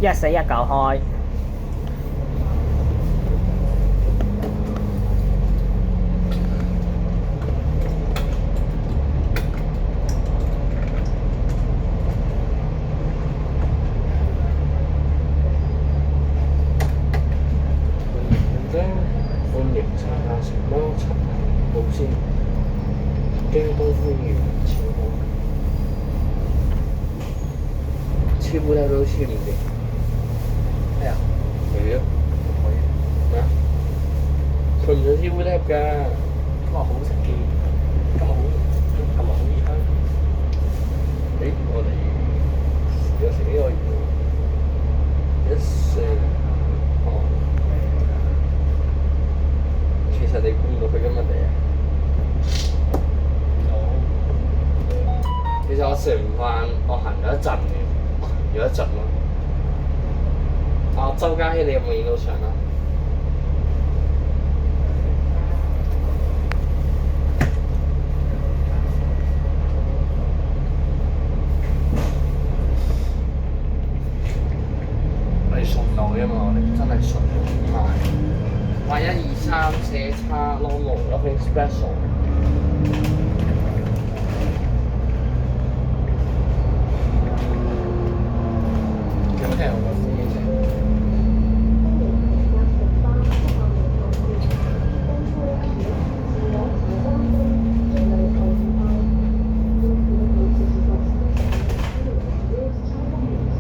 1419開。歡迎茶下食貓七號先，京都歡迎超好，超杯睇到好似唔掂。咩啊？係啊，咩啊？佢唔想超杯睇㗎。哇！好食嘅，咁好熱香。誒，我哋有食呢個14哦。其實你估唔到佢今日嚟啊！其實我食完飯，我行咗一陣嘅，行咗一陣咯。啊，周嘉熙，你有冇影到相啊？我哋順路啫嘛，我哋真係順路買。8123寫叉 normal nothing special。有冇聽我個司機聲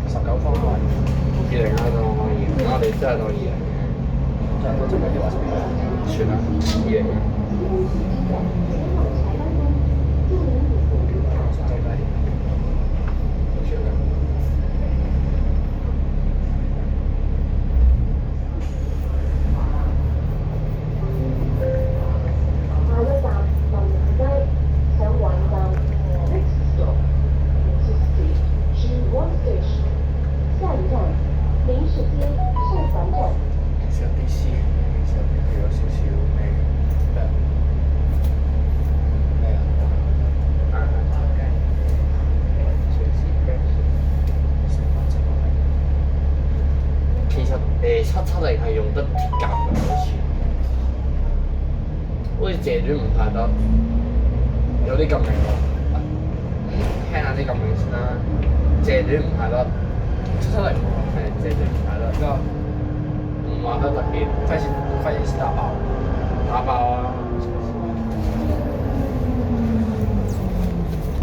？19方位20啊，當我可以，我哋真係當20嘅，就係嗰隻嗰啲話算啦，20嘅。其實啲師其實佢有少少咩咩啊？其實770係用得鐵甲嘅，好似謝短唔太得，有啲咁明喎。聽下啲咁明先啦，謝短唔太得770係謝短唔太得，個唔話得特別費事打爆。打爆啊！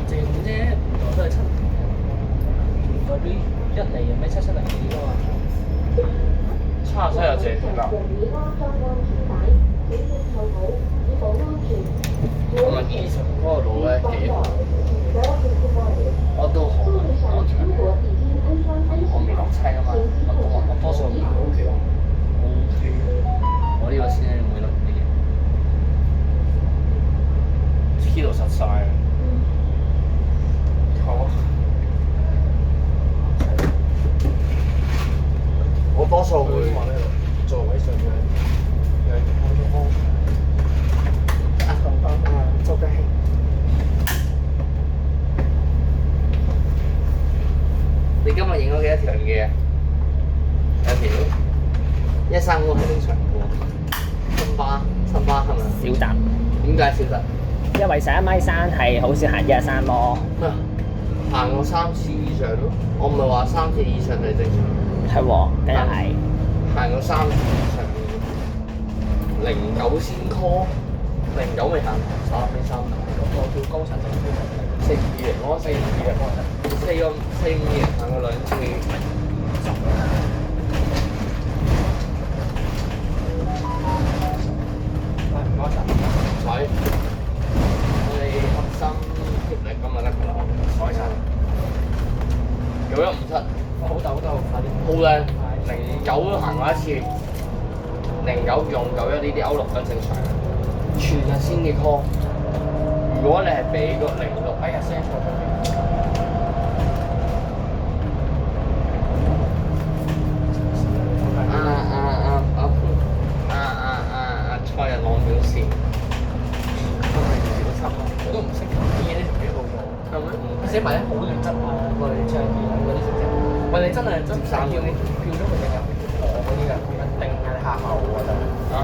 正啫，原來都係7，嗰啲一嚟嘅咩770幾㗎嘛。叉西有謝短㗎，咁啊20嗰個路咧幾好，我都好安全。我未落車啊嘛，我多數唔 OK 喎，OK，我呢個先係會落啲嘢，黐到實晒啊！好，我多數會座位上嘅同翻周嘉熙。你今日影咗幾多條嘅？有條130係正常嘅喎，新巴係咪？小澤，點解少得？因為11米3係好少行113咯。咩？行過3次以上咯，我唔係話3次以上係正常，係喎，梗係。行過3次以上，09先 call，09未行3米3，我叫高層就450咯，450咯，450行過2次。唔該晒。唔使，我哋核心貼力咁就得㗎啦，唔該晒。9157，好得，快啲。好靚，09都行過一次，09用91呢啲歐陸都正常，全日先嘅 call。如果你係俾個06，哎呀 send 錯咗。蔡日朗表示，我都唔識睇呢條幾好喎。係咪？寫埋啲好劣質啊，類似係嗰啲識啫。喂，你真係真三叫你叫咗佢定係我嗰啲㗎？咁樣定係你下我嗰陣？啊？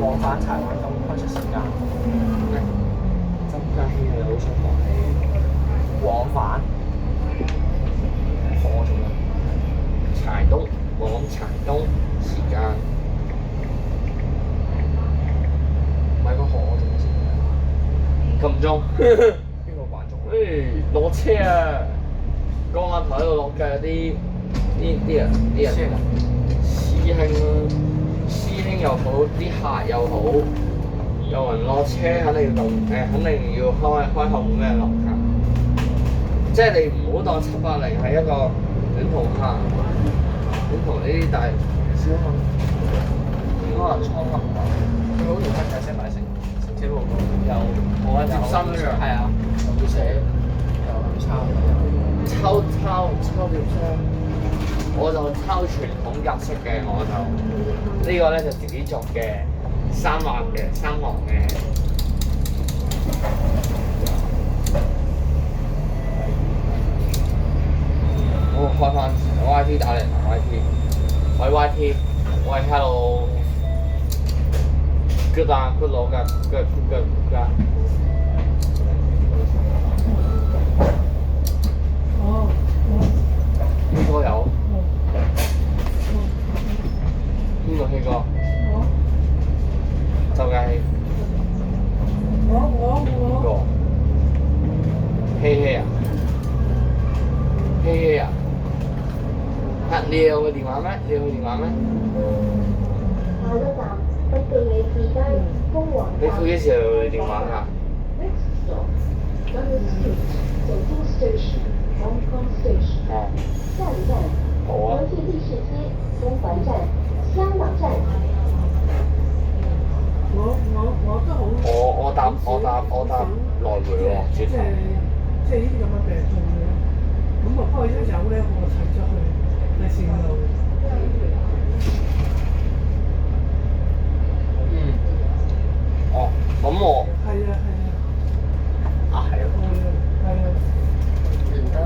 往返柴灣咁開出時間，增加氣係好想講係往返我做咩？柴東往柴東時間，唔係個河我做咩先？撳鐘。邊個關鐘？誒落車啊！個碼頭喺度落嘅啲人師兄啊，師兄又好，啲客又好，有人落車肯定要撳肯定要開後門俾人落㗎。即係你唔好當780係一個短途客，短途呢啲大小客，可能倉咁大。佢好似分解聲埋乘車路有我接新嘅，係啊，有寫有抄抄條車，我就抄傳統格式嘅，我就呢個咧就自己作嘅3行嘅。我開翻 YT 打嚟，YT，喂 YT，喂 hello， good 啊 good 佬㗎 good。呢個有，邊個呢個？就係邊個？希希啊？希希啊？你有個電話咩？你有個電話咩？下一站北對里士街豐華你佢幾時有你電話㗎？ Next stop, Dundas Street, Beijing Station, Hong Kong Station。哦，下一站，好啊国际地市街中环站、香港站。我都好。我搭來回喎，轉頭。即係呢啲咁嘅病痛嘅，咁我開咗油咧，我睇咗去喺線路。哦，咁我係啊係啊。啊係啊。係啊。唔得。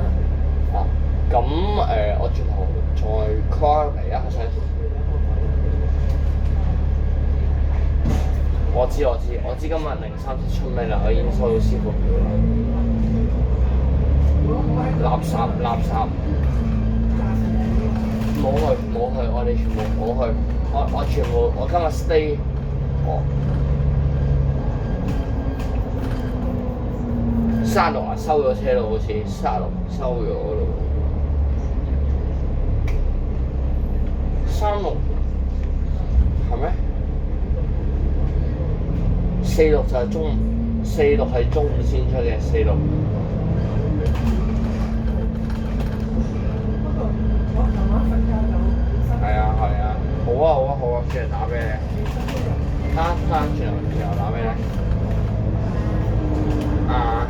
啊，咁我轉頭再 call 嚟一下先。我知今日03出咩啦，我已經收到師傅表啦。垃圾，冇去，我哋全部冇去，我全部我今日 stay，36啊收咗車咯，好似36收咗咯。36係咩？46就係中午，46係中午先出嘅46。我琴晚瞓覺就係啊，好啊，轉頭打俾你。轉頭打俾你。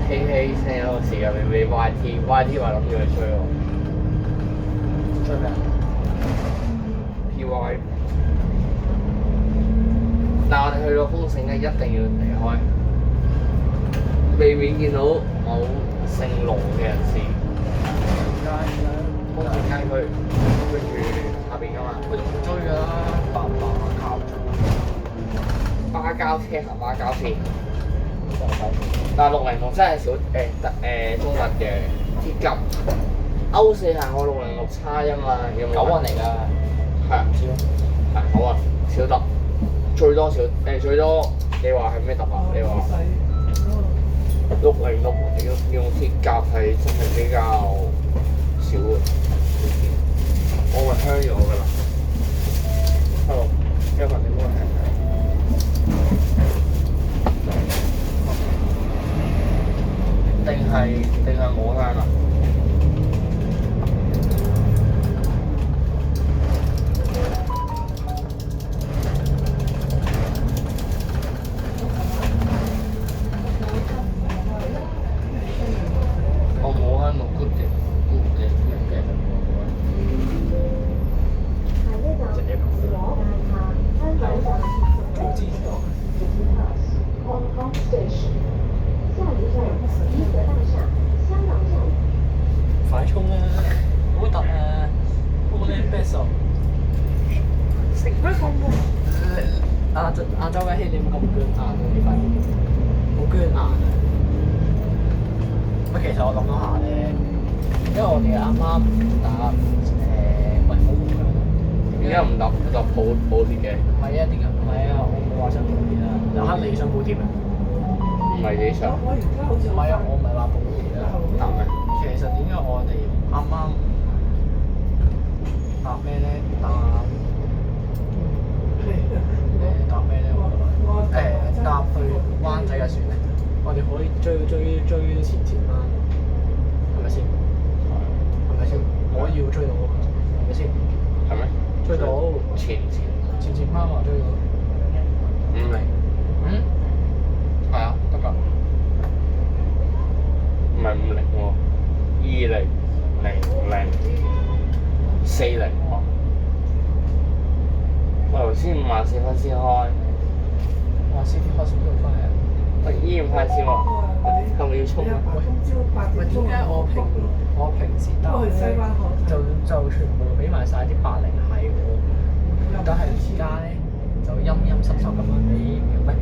希希 send 咗個時間俾 YT 話諗住去追我。追咩啊 PY。但我哋去到豐盛咧，一定要離開，避免見到某姓龍嘅人士。豐盛街區，跟住下邊㗎嘛。佢仲追㗎啦，白靠住。芭膠車行芭膠線。但係606真係少中物嘅鐵金。歐4行我606差啫嘛，有冇？9運嚟㗎。係唔知咯。係9運，少得。最多你話係咩特啊？你話606用鐵甲係真係比較少嘅。我會香咗㗎啦。Hello，一份點樣睇？定係冇香啊？我冇香到 good 嘅。下一站，羅大廈香港站，Hong Kong Station。下一站，怡和大廈香港站。周嘅戲你冇咁僵硬咯，你發現好僵硬啊！咁其實我諗咗下咧，因為我哋啱啱打喂好唔好？點解唔搭補貼嘅？唔係啊，點解唔係啊？我冇話想補貼啊，有刻你想補貼啊？唔係幾想？我而家好似唔係啊，我唔係話補貼啊。搭咩？其實點解我哋啱啱搭咩咧？搭咩咧？搭去灣仔嘅船咧，我哋可以追前啦，係咪先？係咪先？可以要追到，係咪先？係咩？追到前班話追到。 50。嗯？係啊，得㗎。唔係50喎，200040喎。我頭先54分先開，哇！CT 開始都快啊！喂，依然快先喎，係咪要衝啊？喂，點解我平時搭咧就全部俾埋晒啲80係我，但係而家咧就陰陰濕濕咁樣俾，唔係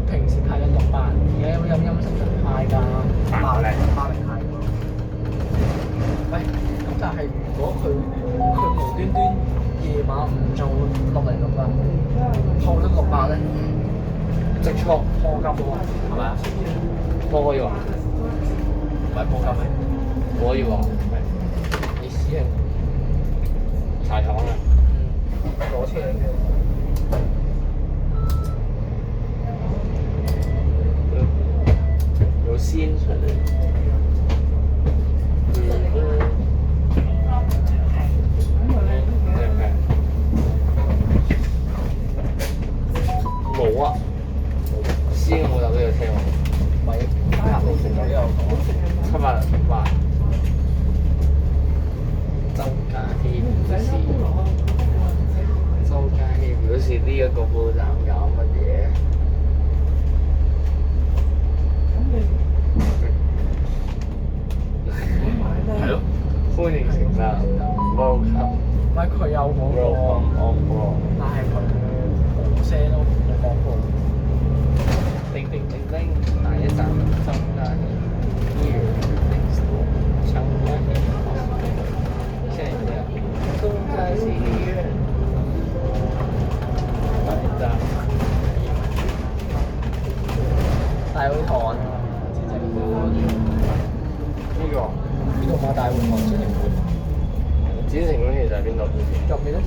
平時派緊600，而家陰陰濕濕派㗎80係喎。喂，咁但係如果佢無端端夜晚唔做606啊，套咗600咧，即速破金喎，係咪啊？可以喎，唔係破金咩？可以喎，你私人柴廠嘅。攞車嘅。有薪水的。冇啊，先冇搭呢個車喎。唔係，搭到成日都有講。 700周家希表示，周家希表示呢一個報站搞乜嘢？係咯，歡迎乘搭 Welcome 唔係佢有講過， Welcome on board。但係佢冇聲咯，冇講過。叮叮叮叮，哪一站周家希？Here next door，周家希。現在周家希醫院。哪站？大會堂，前程館。呢個呢度嘛，大會堂前程館。展城館其實喺邊度？入面咧？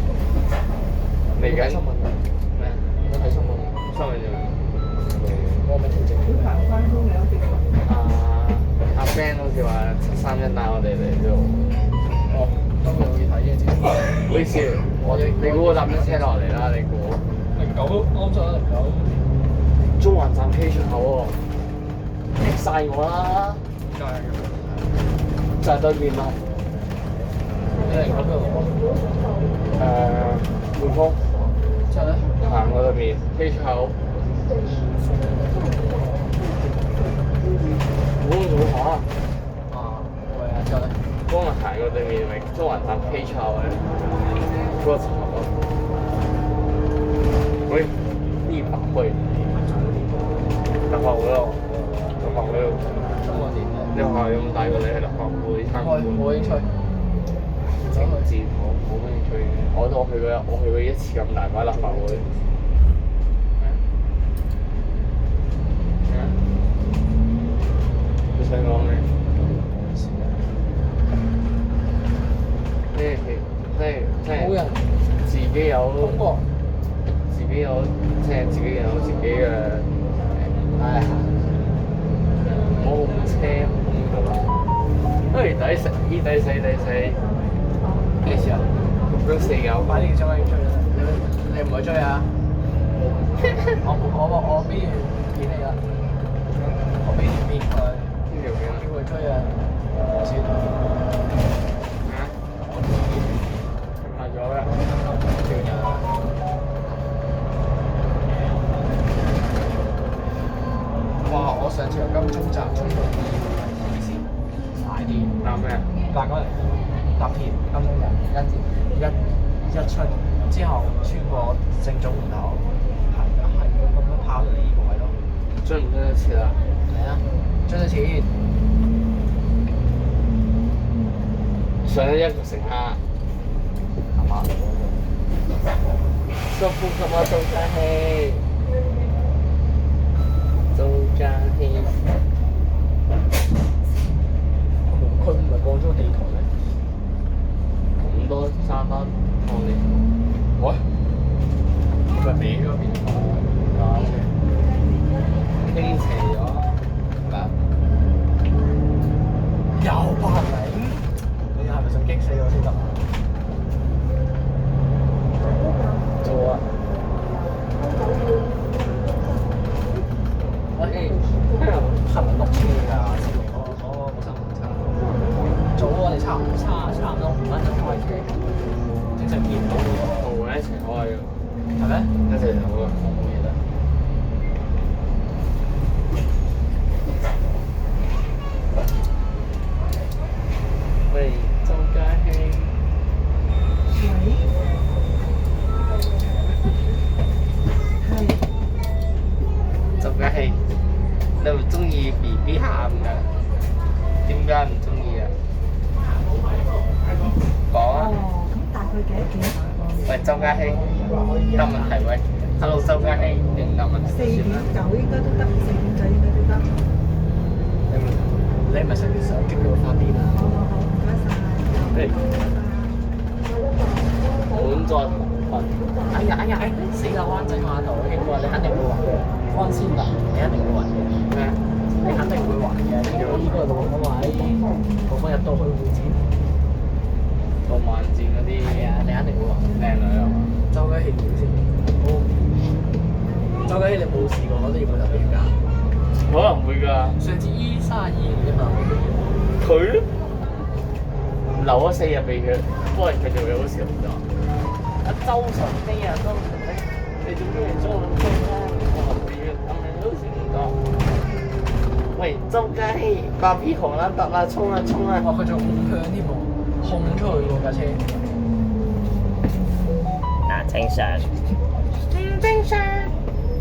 嚟緊新聞㗎。咩？有睇新聞啊？新聞啫。我咪前程館。阿 Ben 好似話731帶我哋嚟呢度。哦，都會去睇嘅前程館。唔好意思，你估我搭咩車落嚟啦？你估？ 09啱咗啦09。中環站 K 出口喎，踢曬我啦！點解？就係對面咯。你嚟講邊度攞？匯豐之後咧？行過對面 K 出口。匯豐做下。啊，喂啊！之後咧？幫我行過對面咪中環站 K 出口嘅嗰個層咯。喂，立法會。立法會咯，立法會度。中國電嘅。你學校有冇帶過你去立法會參觀？冇興趣。政治冇乜興趣。我去過一次咁大把立法會。你想講咩？冇人自己有通過。自己有自己嘅。唉，冇咁車控㗎嘛。抵死！幾時啊？6四九。快啲將佢追啦！你唔去追啊？我俾完片你啦，我俾完片佢，邊條片啊？叫佢追啊！我先。拍咗啦。叫人。哇！我上次由金鐘站衝到2線，快啲！搭咩啊？搭嗰嚟搭鐵金鐘站一出之後穿過政總門口，係咁樣跑考慮呢個位咯。追唔追得切啊？係啊，追得切。上一個乘客係嘛？深呼吸啊，周嘉熙，周嘉熙。佢唔係過咗個地圖咩？咁多沙灘我哋，喂，佢咪歪咗邊？傾斜咗，係咪啊？又80，你係咪想激死我先得啊？做啊！喂，係咪6車㗎？我個新聞差。早我哋差唔多5分鐘開車，正常見唔到喎。同我一齊開㗎，係咩？一齊走啊！我冇嘢啦。喂，周嘉熙，周嘉熙，你係咪中意 BB 喊㗎？點解唔中意啊？講啊！哦，咁大概幾多件？喂，周嘉熙，答問題喂，Hello 周嘉熙，你唔答問題4.9先啦。應該都得，4.9應該都得。你咪成日想激到我發癲啊！好好好，唔該晒。誒滿載群，哎呀，死啦！灣仔碼頭嗰啲喎，你肯定會還嘅。安先達，你一定會還嘅。咩？你肯定會還嘅，因為呢個路啊嘛，我入到去會展，到萬戰嗰啲係啊，你肯定會還。靚女啊嘛？周嘉熙點先？周嘉熙你冇試過，我都要佢特別㗎。可能會㗎。上次E32啫嘛，佢流咗4日鼻血，不過佢做嘢好少唔多。阿周純熙啊，周純熙，你做咩裝咁多啊？我流鼻血咁樣都少唔多。喂，周嘉熙，8P 紅啦，得啦，衝啦衝啦！哇！佢仲控向添喎，控出去喎架車。嗱，正常。唔正常。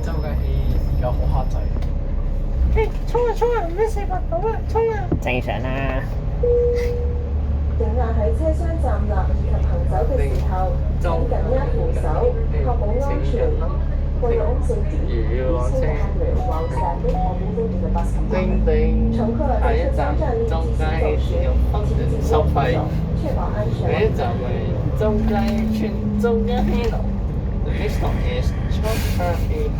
周嘉熙而家好黑仔。嘿，衝啊衝啊，唔咩400度啊，衝啊！正常啦。定壓喺車廂站立以及行走嘅時候，請緊握扶手，確保安全。為了安全起見，必須按鈕往下的按鈕的把手。叮叮，乘客下一在車站廂站立周及嘉熙行要走時，請緊收費。握扶手，確保安下全。一站係周嘉熙村周嘉熙樓。The next stop is 周嘉熙號。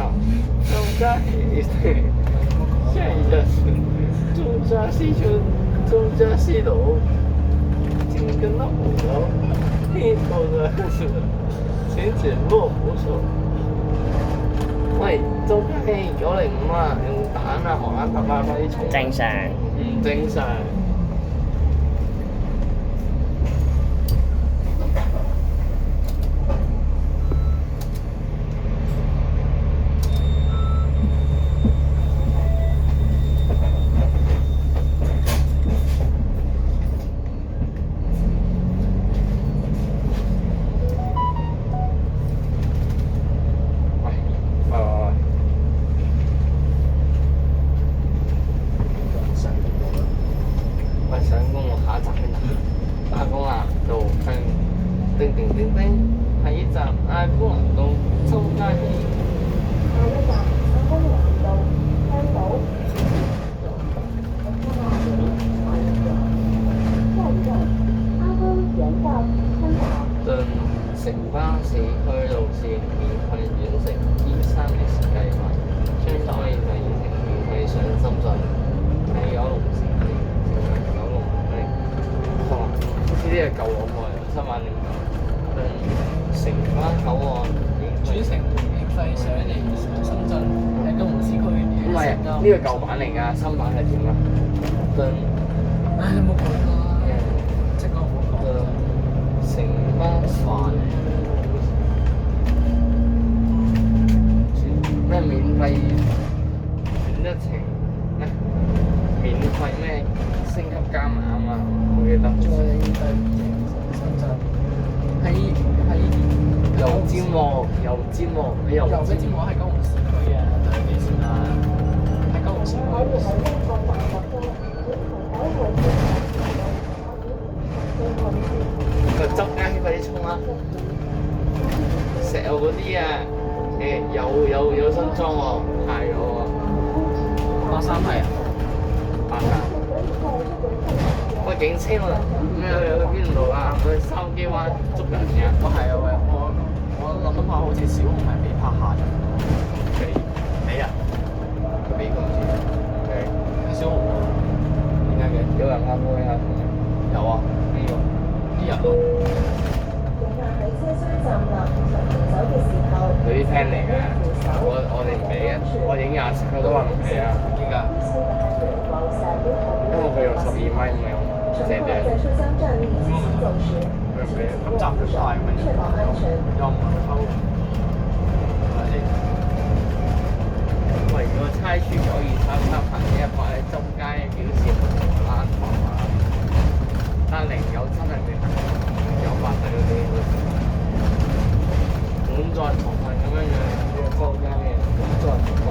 周嘉熙下一站是周嘉熙村周嘉熙樓。緊跟到扶手，呢度嘅是請前落扶手。喂，周嘉熙905啊，用蛋啊，荷蘭豆啊，快啲重。正常。唔正常。喂，上公路下一站邊啊？打工啊，路向叮叮叮叮，下一站嗌公南道周嘉熙。下一站阿公南道香島。下一站阿公園道香島。頓城巴市區路線免費遠程E3S計劃，將可以係免費上深圳，喺九龍市區。九龍係，哇！呢啲係舊往來啊，7萬09。城巴口岸轉乘免費上嚟深圳，喺九龍市區唔係呢個舊版嚟㗎，新版係點啊？唉，你冇講啦，即係我冇講。城巴飯咩免費轉一程咩？免費咩升級加碼啊嘛，我記得。再深圳喺油油尖旺，油尖旺，喺油咩尖旺喺九龍市區啊？咪執街快啲衝啦！石澳嗰啲啊，有新裝喎，係喎， 83係啊， 83。喂，警車喎，咩去邊度啊？去筲箕灣捉人嘅。係啊喂，我諗諗下，好似小紅係被拍下咗，俾啊，佢俾過好似，係小紅點解嘅？有人啱開啊？有啊，邊個？啲人啊，喺車廂站立及行走嘅時候，佢啲 friend 嚟嘅，我哋唔俾嘅，我影廿次佢都話唔俾啊。點解？因為佢用12米唔係用乘射頂。客在車廂站立及行走時，佢唔俾，咁集佢快咪確保安全。又唔係偷，係咪先？喂，如果猜拳9237行100咧，中間表示攔房啊，但0有真係未有發仔嗰啲，滿載重份咁樣樣，中間嘅滿載重份。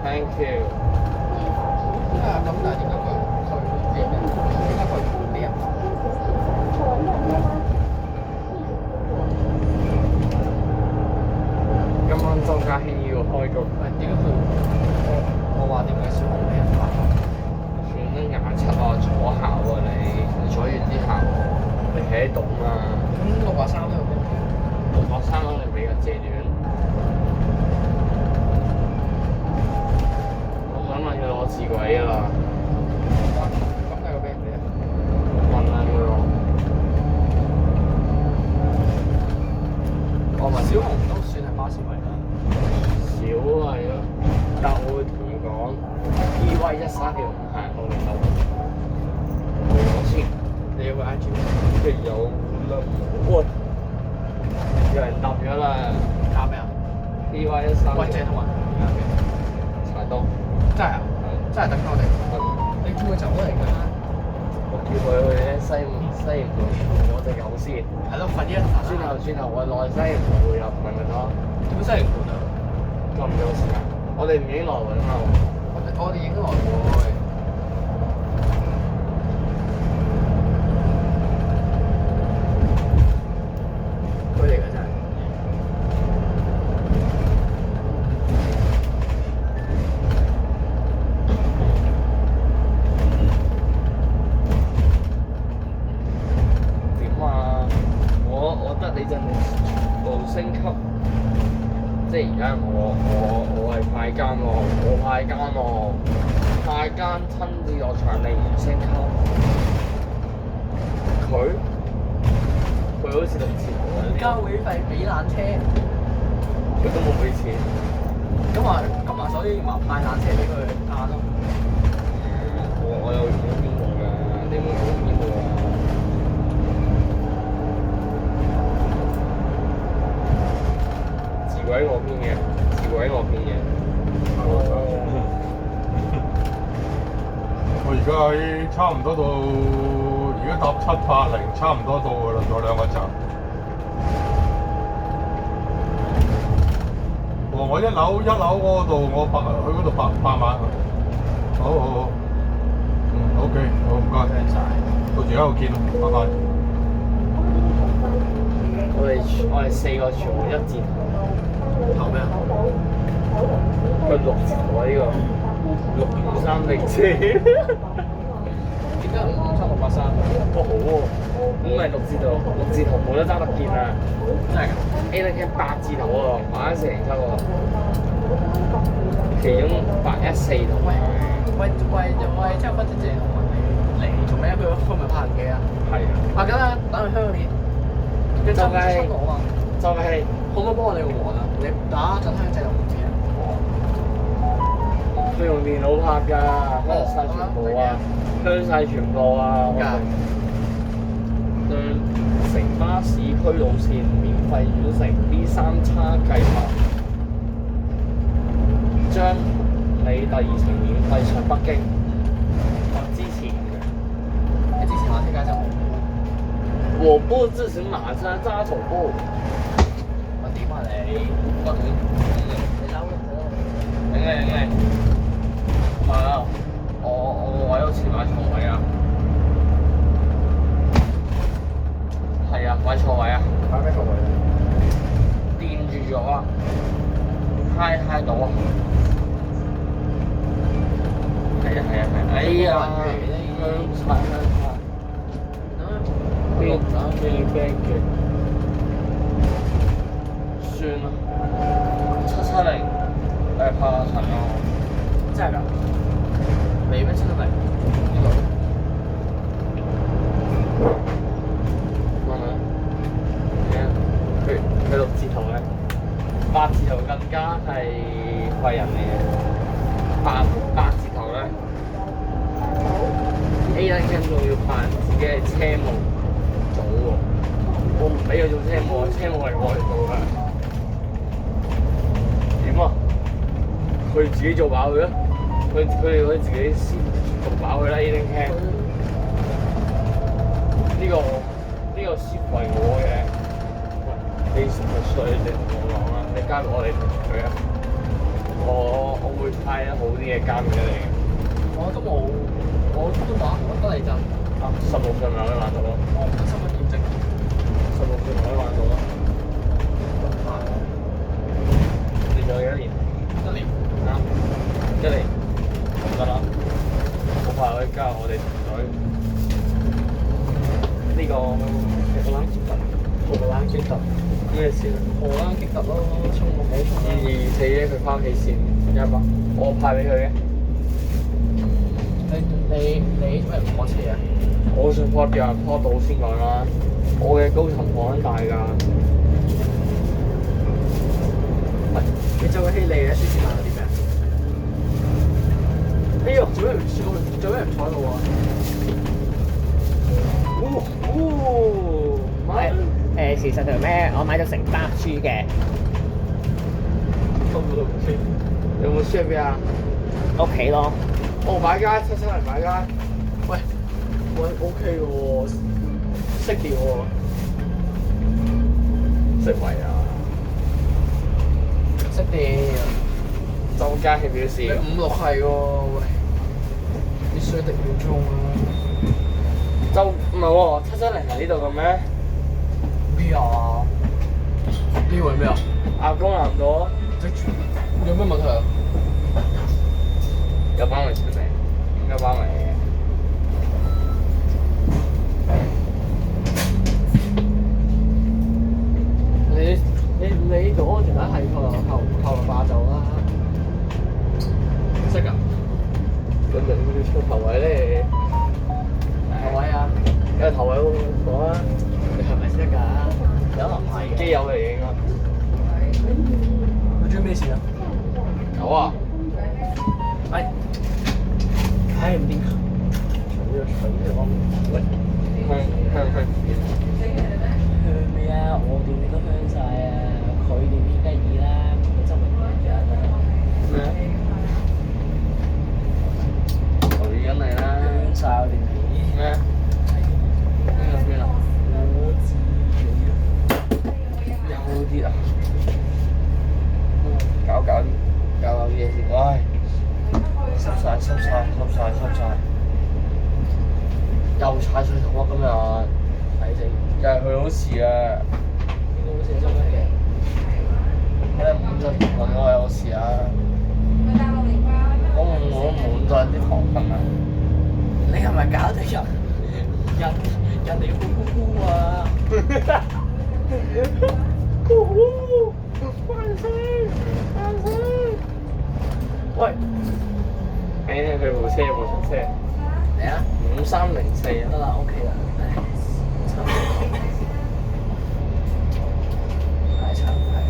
Thank you。咁但係點解佢點嘅？點解佢唔俾人？今晚周家興要開個，點解佢？我話點解小紅俾人拍？算啦27啊，坐校喎你坐完之後，你企喺度嘛。咁683都有咩683可能比較借短。我諗要攞字軌啊！咁係個俾人哋啊？問下佢攞。我話小紅都算係巴士位啦。少係咯，但我會同佢講，EY13條唔行我哋走。我先，你有個 IG 即係有啦。喂，有人答咗啦打咩啊？ ，EY13。喂，鄭同雲柴東。真係啊！真係等我哋。你叫佢走嚟㗎？我叫佢去咧西湖我隻狗先。係咯，快啲啊！轉頭我內西湖會入咪咪咯。點解西湖啊？咁唔夠時間，我哋唔影來回啊嘛。我哋影來回。佢嚟㗎真係。點啊？我覺得你真係全部升級。即係而家我係派監喎，我派監喎，派監親自落場嚟唔升級。佢好似6字頭啊！交會費俾纜車，佢都冇俾錢。咁所以咪派纜車俾佢啱咯。我有見過㗎，你有冇見過啊？自鬼我編嘅，自鬼我編嘅。我而家差唔多到，而家搭780，差唔多到㗎啦，仲有2個站。我一樓嗰度，我去嗰度8萬。好。OK， 好唔該。到時喺度見，拜拜。我哋4個全部1字頭。頭咩啊？佢6字頭啊呢個，65304。點解553 683？好喎，咁咪6字頭冇得爭得見啊！真係㗎 A 得嘅8字頭喎，買咗407喎，其中814同埋喂，即係不知謝同文你嚟做咩？佢咪拍人機啊？係啊，啊梗啦，等佢香片，佢就係我啊！就係可唔可以幫我哋個黃啊？你打陣香仔用唔知啊？佢用電腦拍㗎，香晒全部啊，香晒全部啊！點解？乘巴士區路線免費轉乘 B3 叉計劃，將你第2程免費上北京。之前嘅，你之前馬車街就我不支持馬車揸同步。我點啊你？我你嬲咗你唔係啊！我位好似買錯位啊！係啊，買錯位啊！買咩錯位啊？掂住咗啊！揩到啊！係啊！哎呀！香菜邊嘅？算啦，770拍下塵咯。真係㗎？你咩770？呢度？問下，佢6字頭咧，8字頭更加係貴人嚟嘅。8字頭咧 ，A 等間仲要扮自己係車務組喎，我唔俾佢做車務，車務係我嚟做㗎。點啊？佢自己做飽佢啦，佢哋可以自己先做飽佢啦。A 等間呢個師傅係我嘅，你10歲你同我講啦，你加入我哋團隊啊！我會派得好啲嘅監俾你。我都冇，我都玩得嚟就16歲咪可以玩到咯。我唔得身份驗證16歲咪可以玩到咯。咁快你仲有幾多年？1年。啱，1年咁得啦。好快可以加入我哋團隊。呢個荷蘭傑特，荷蘭傑特咩線啊？荷蘭傑特咯，衝我冇衝啦。 224咧，佢翻屋企線100，我派俾佢嘅。你做咩唔開車啊？我想拖掉人拖到先講啦。我嘅高層房大㗎。喂，你做個希利咧，舒適買咗啲咩？哎呦！做咩唔坐喺度啊？事實上咩？我買咗成包豬嘅，收到唔先。有冇書喺邊啊？屋企咯。哦，買街770買街。喂，OK 喎，識調喎，識圍啊！識調。周家氣表示。你5、6係喎，喂，必須的要中啊！周唔係喎，770係呢度嘅咩？咩啊？呢位咩啊？亞公南道。有咩問題啊？有班圍出嚟，應該班圍嘅。你做安全帶係扣落霸就啦。識㗎？咁就要出頭位咧。頭位啊？有頭位喎，講啊！你係咪識㗎？有可能係嘅。機友嚟嘅應該。佢中意咩線啊？有啊。唉，唔掂。喂，香香咩啊？我電你都香晒啊！佢電應該易啦，周圍人㗎。咩？佢緊嚟啦。香晒我電你。咩？邊啊？我知有啲啊。搞啲嘢先。唉，濕晒。又踩水頭啊！今日睇死，又係去好遲啊！應該好似做咩嘅？睇5陣份我有事啊！我滿咗啲糖分啊！你係咪搞到人哋呼呼啊？喂，睇佢部車有冇出車？嚟啊5304啊！得啦 ，OK 啦。太慘係啊！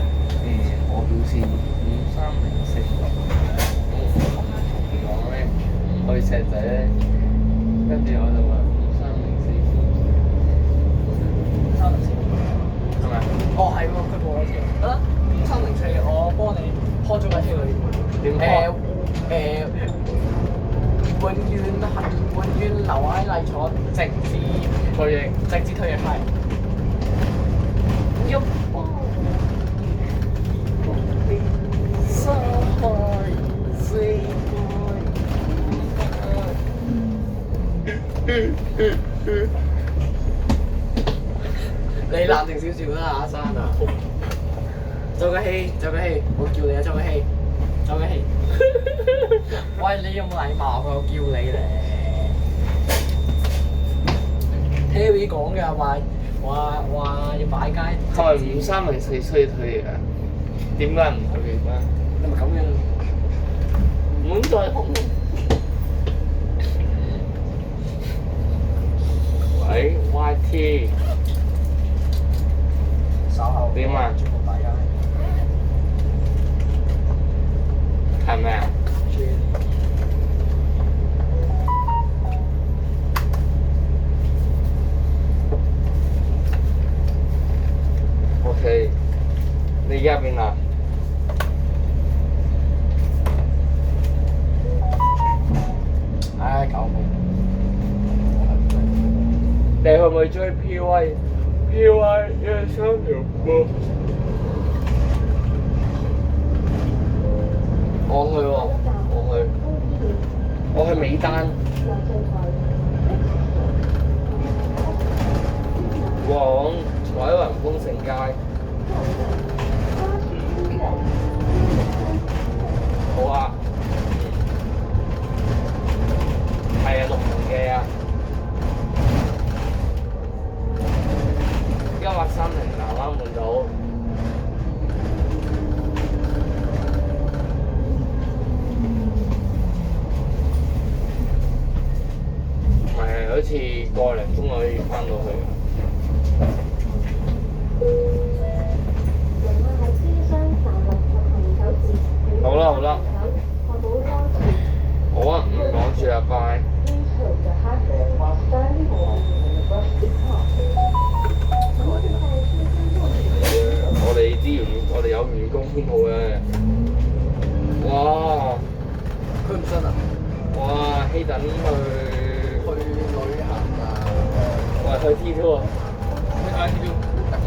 我表示5304。我講咧，去石仔咧，跟住我就話5304。5304。係咪？哦，係喎，佢報咗先。得啦，5304，我幫你拖咗架車去。點永遠留喺禮廠，直至退役。退役係。一百三百四你冷靜少少啦，阿生啊！周家希，我叫你啊，周家希。喂，你有冇禮貌？我叫你咧。Terry 講嘅話要擺街。係咪5304需要退役啊？點解唔退役啊？你咪咁樣。唔再紅。喂 ，YT。稍後點啊？全部擺街。係咪啊？OK，你而家邊啊？唉，搞唔你去唔去追 PY？PY 1、3條波。我去喎，我去美丹。往彩雲豐盛街。好啊。係啊，6門記啊。1830南灣門島。好似個零鐘可以翻到去。好啦好啦，好啊，唔講住啦，拜。我哋有員工編號嘅。哇！佢唔信啊？哇！希頓去旅行啊！喂，去 T2 啊！去睇 T2 特別。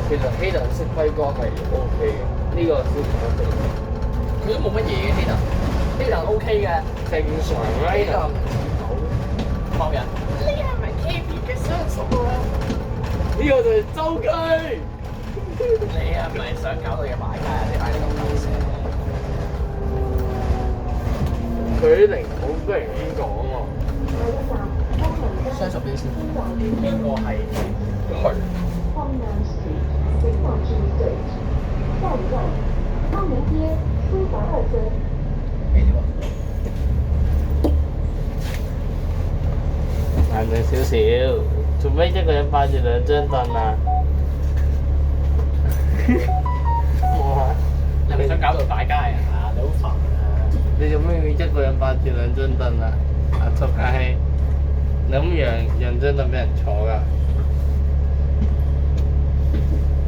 其實希頓識揮桿係 OK 嘅，呢個小朋友對佢都冇乜嘢嘅希頓 OK 嘅。正常啦，希頓某人。呢係咪 KB 嘅相熟啊？呢個就係周雞。你係咪想搞到嘢擺街啊？你擺啲咁狗屎。佢零好不如邊講喎？相熟啲先。邊個係？係。冷靜少少，做咩一個人霸住兩張凳啊？哇！你係咪想搞到擺街啊？你好煩啊！你做咩要一個人霸住兩張凳啊？阿周家希，你咁讓張凳俾人坐㗎？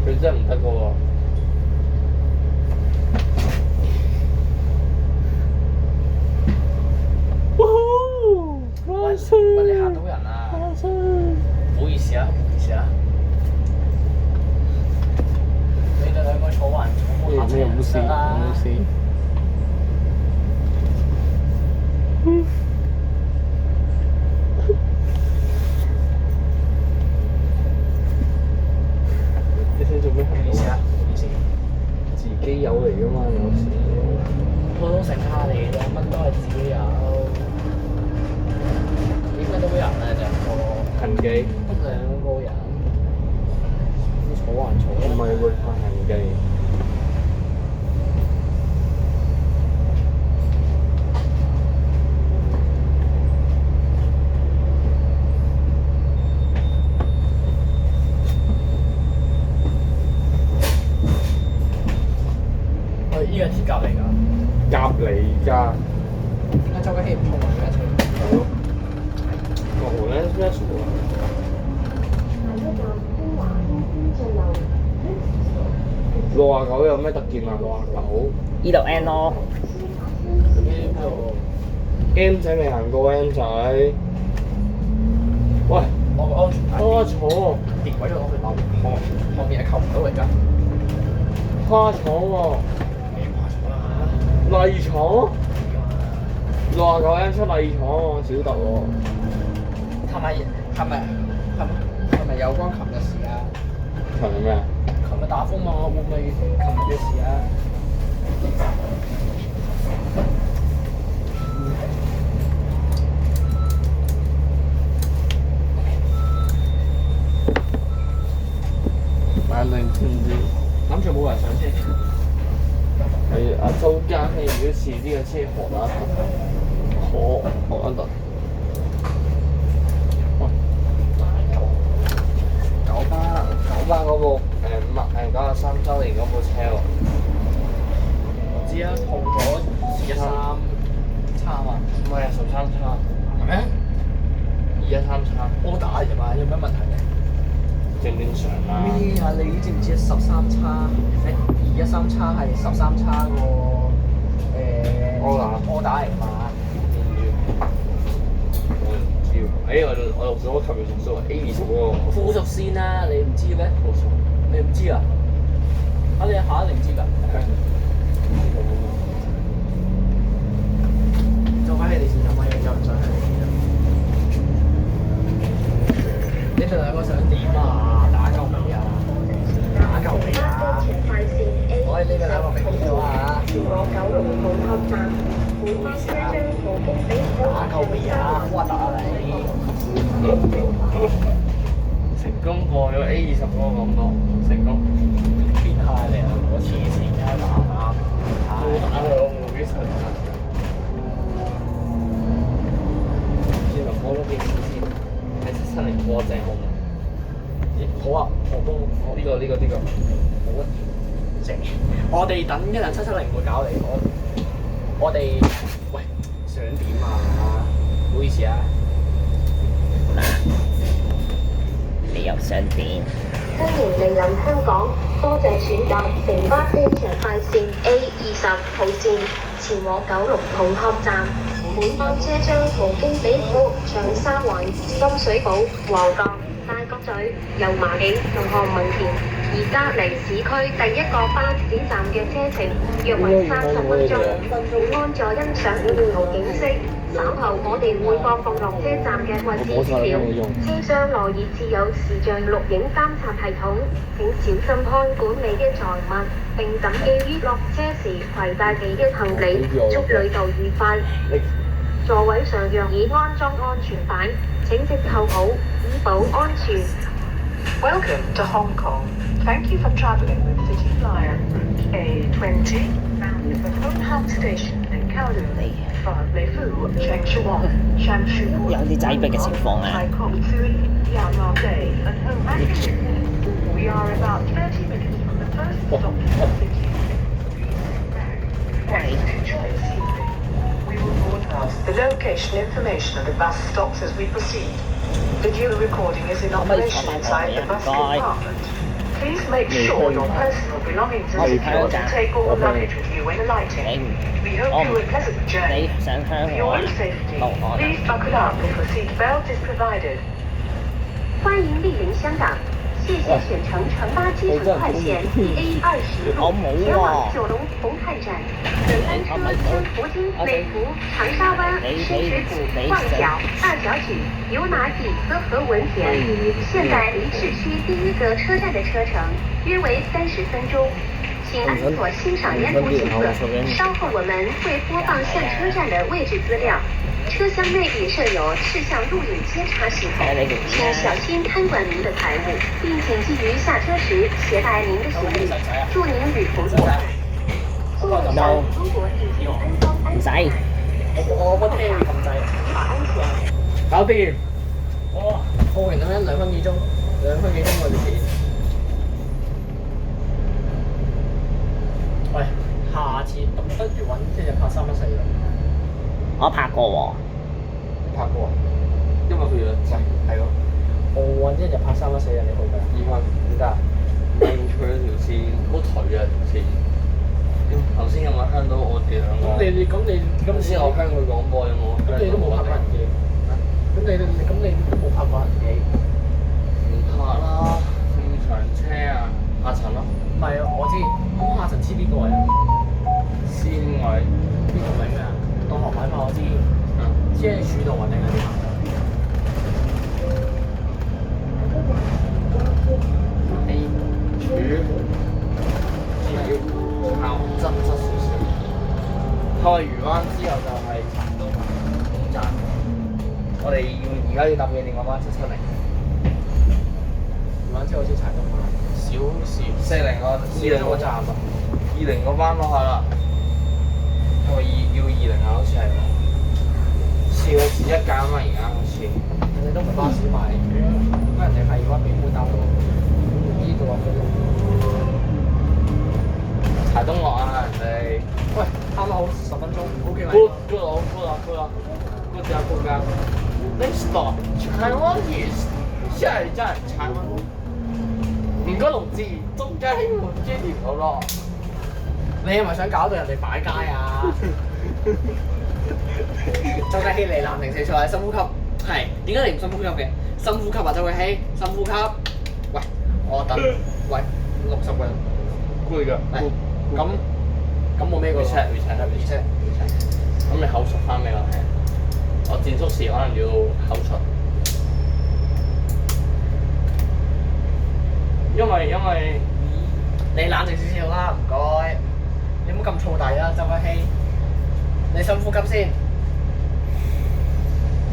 佢真係唔得㗎喎。喂，你嚇到人啊！唔好意思啊，你哋兩個坐還坐，冇嚇冇事冇事。你想做咩？唔好意思啊，唔好意思。自己有嚟㗎嘛，有時。普通乘客嚟嘅啫，乜都係自己有。點解都會人啊？兩個。痕記。得兩個人。坐還坐。唔係會發痕記。依個鐵甲嚟㗎。夾嚟㗎。點解周家希唔衝埋呢架車？我咧咩坐啊？69有咩特點啊？69呢度 N 咯， M 仔未行過 M 仔。喂，我個安全帶花草跌鬼咗落去後面係扣唔到嚟㗎。花草喎，你話咗啦例草69 M 出例草喎，小特喎。係咪有關琴日事啊？琴日咩啊？琴日打風嘛，會唔會琴日嘅事啊？買2千啲。諗住冇人上車。係阿周家希，如果遲啲嘅車河打學安特。九巴嗰部93週年嗰部車喎。我知啊，套咗213叉嘛。唔係啊，13叉。係咩213叉。柯打嚟嘛，有咩問題咧？正常啦。咩啊？你知唔知13叉？213叉係13叉個柯打嚟嘛？我琴日熟數 A20嗰個附屬線啦，你唔知咩？你唔知啊？你下一定知㗎。就翻起你先，就買嘢就唔想去你呢度兩個想點啊？打夠未啊？打夠未啊？我哋呢個兩個明咗啊！打夠未啊？屈啊你！成功過咗 A20嗰個咁多，成功。變態嚟啊！我黐線㗎打打佢我冇幾實啊！先臨摸咗件事先，喺770過正好嘛？好啊，我都呢個好啊，正。我哋等一陣770會搞你，我哋喂想點啊？唔好意思啊。你又想點？歡迎莅臨香港，多謝選擇城巴機場快線 A20號線前往九龍紅磡站。本班車將途經比普、長沙灣、深水埗、皇崗、大角咀、油麻地同何文田。而家離市區第一個巴士站嘅車程約為30分鐘，安坐欣賞沿途景色。稍後我哋會播放落車站嘅位置資料，車廂內已設有視像錄影監察系統，請小心看管你嘅財物，並謹記於落車時攜帶你嘅行李。祝旅途愉快！座位上若已安裝安全帶，請即扣好，以保安全。Welcome to Hong Kong. Thank you for travelling with City Flyer A20 bound for Hong Kong Station and Kowloon. 有啲擠迫嘅情況啊！The location information of the bus stops as we proceed. Video recording is in operation inside the bus compartment. Please make sure your personal belongings are secured and take all luggage with you when alighting. We hope you a pleasant 你 journey. 上香 For your 港 own safety, 落岸 please buckle up if a seat belt is provided. 歡迎莅臨香港，謝謝選乘城巴機場快線 A20路前往九龍紅磡站。本班車將途經美孚、長沙灣、深水埗、旺角、二角咀、油麻地和何文田。現在離市區第一個車站的車程約為30分鐘。請安坐欣賞沿途景色。稍後我們會播放下車站的位置資料。車廂內已設有視像錄影監察系統，請小心看管您的財物，並請記於下車時攜帶您的行李。祝您旅途愉快。坐上中國地鐵安裝安全帶，我個車會咁滯，依法安全。搞掂。哇，過完啦咩？2分幾鐘我哋先。喂，下次不如揾即係拍314啦。我拍過喎，拍過啊？因為佢養仔。係咯。奧運一日拍3日4日你好㗎？依家點解？唔興趣嗰條線好頹啊條線。頭先有冇聽到我哋兩個？頭先我聽佢廣播有冇？咁你都冇拍過人機。咁你都冇拍過人機。唔拍啦，正常車啊，阿陳咯。唔係啊，我知。咁阿陳黐邊個位啊？先位。邊個位咩啊？當學位嘛，我知。黐喺柱度定係點啊？靠真質少少。開完灣之後就係柴東總站，我哋而家要搭嘅另外灣770。完灣之後先柴東嘛？40個20個站啊，20個班咯係啦。因為要20啊，好似係。4個字1架啊嘛，而家好似。人哋都唔係巴士賣嘅，咁人哋係話邊會搭到呢度啊？柴東落啊，人哋。喂，啱啱好10分鐘，OK 咪？Good 啊。Next stop，柴灣 East，下一站柴灣。唔該同志，中間興門街條路咯。你係咪想搞到人哋擺街啊？周家希你男定四錯深呼吸，係點解你唔深呼吸嘅？深呼吸啊，周家希，深呼吸。喂，我等，喂，60個人。攰㗎。咁冇咩個 recheck。咁你口述翻俾我聽。我戰術時可能要口述。因為你冷靜少少啦，唔該。你唔好咁燥底啦，周家希。你深呼吸先。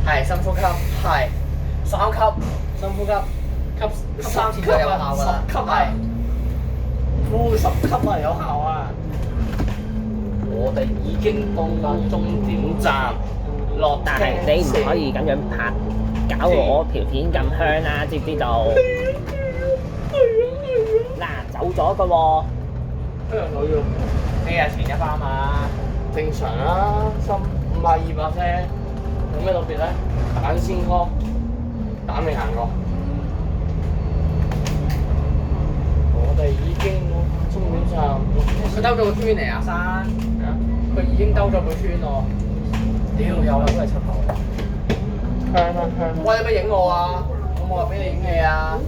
係深呼吸，係3級深呼吸，吸3次就有效㗎啦。10級啊！呼10級啊，有效啊！我哋已經到終點站落，但係你唔可以咁樣拍，搞到我條片咁香啦，知唔知道？嗱，走咗㗎喎。你係前一班嘛？正常啦，500-200啫，有咩特別咧？蛋先科，蛋未行過。我哋已經終點站。佢兜咗個圈嚟啊，山。佢已經兜咗個圈咯。屌，又係都係出口。香。喂，你咪影我啊！我冇話俾你影你啊！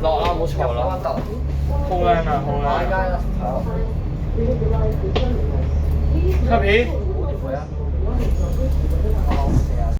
落啦，冇嘈啦。好靚啊，好靚。我而家有出口。吸片。